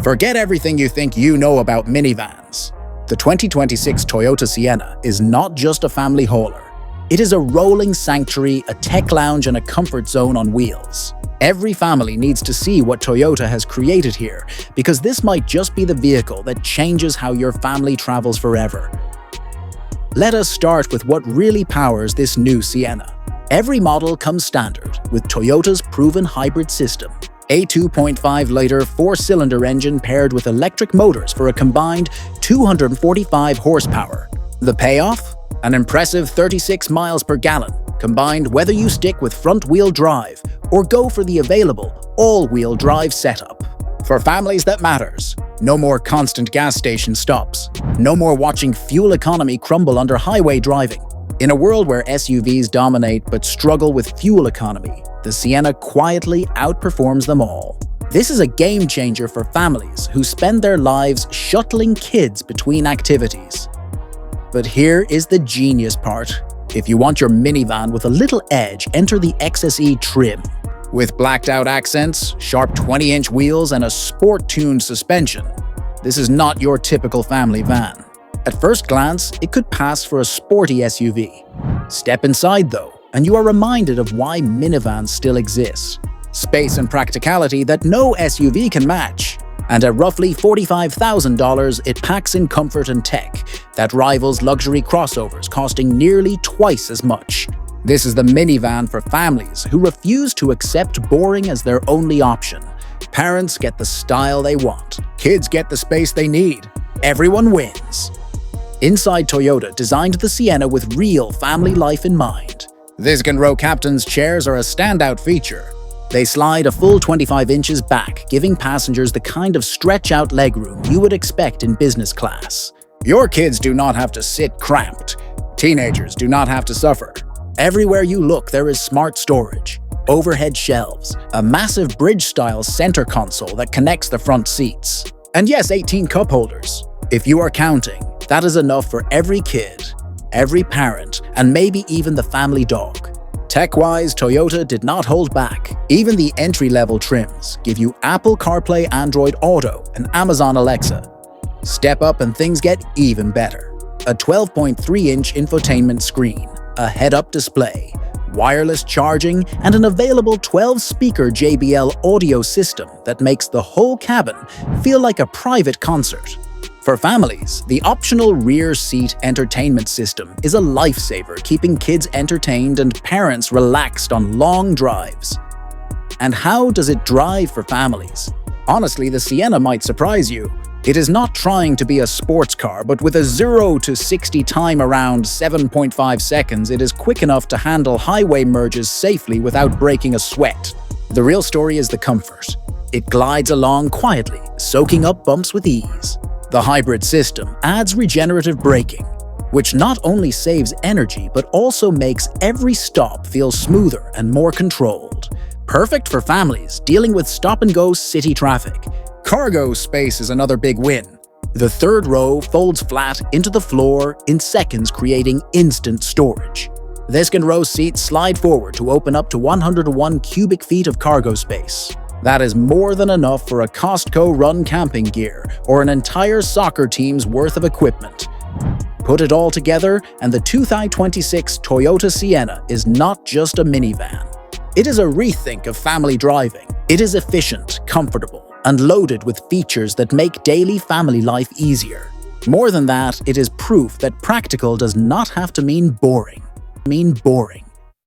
Forget everything you think you know about minivans. The 2026 Toyota Sienna is not just a family hauler. It is a rolling sanctuary, a tech lounge, and a comfort zone on wheels. Every family needs to see what Toyota has created here, because this might just be the vehicle that changes how your family travels forever. Let us start with what really powers this new Sienna. Every model comes standard with Toyota's proven hybrid system. A 2.5-liter four-cylinder engine paired with electric motors for a combined 245 horsepower. The payoff? An impressive 36 miles per gallon, combined whether you stick with front-wheel drive or go for the available all-wheel drive setup. For families that matters, no more constant gas station stops. No more watching fuel economy crumble under highway driving. In a world where SUVs dominate but struggle with fuel economy, the Sienna quietly outperforms them all. This is a game changer for families who spend their lives shuttling kids between activities. But here is the genius part. If you want your minivan with a little edge, enter the XSE trim. With blacked-out accents, sharp 20-inch wheels, and a sport-tuned suspension, this is not your typical family van. At first glance, it could pass for a sporty SUV. Step inside, though, and you are reminded of why minivans still exist. Space and practicality that no SUV can match. And at roughly $45,000, it packs in comfort and tech that rivals luxury crossovers costing nearly twice as much. This is the minivan for families who refuse to accept boring as their only option. Parents get the style they want. Kids get the space they need. Everyone wins. Inside Toyota designed the Sienna with real family life in mind. Viscon row captain's chairs are a standout feature. They slide a full 25 inches back, giving passengers the kind of stretch-out legroom you would expect in business class. Your kids do not have to sit cramped. Teenagers do not have to suffer. Everywhere you look, there is smart storage, overhead shelves, a massive bridge-style center console that connects the front seats. And yes, 18 cup holders. If you are counting, that is enough for every kid, every parent, and maybe even the family dog. Tech-wise, Toyota did not hold back. Even the entry-level trims give you Apple CarPlay, Android Auto, and Amazon Alexa. Step up and things get even better. A 12.3-inch infotainment screen, a head-up display, wireless charging, and an available 12-speaker JBL audio system that makes the whole cabin feel like a private concert. For families, the optional rear seat entertainment system is a lifesaver, keeping kids entertained and parents relaxed on long drives. And how does it drive for families? Honestly, the Sienna might surprise you. It is not trying to be a sports car, but with a 0 to 60 time around 7.5 seconds, it is quick enough to handle highway merges safely without breaking a sweat. The real story is the comfort. It glides along quietly, soaking up bumps with ease. The hybrid system adds regenerative braking, which not only saves energy but also makes every stop feel smoother and more controlled. Perfect for families dealing with stop-and-go city traffic. Cargo space is another big win. The third row folds flat into the floor in seconds, creating instant storage. Viscon row seats slide forward to open up to 101 cubic feet of cargo space. That is more than enough for a Costco-run camping gear or an entire soccer team's worth of equipment. Put it all together, and the 2026 Toyota Sienna is not just a minivan. It is a rethink of family driving. It is efficient, comfortable, and loaded with features that make daily family life easier. More than that, it is proof that practical does not have to mean boring.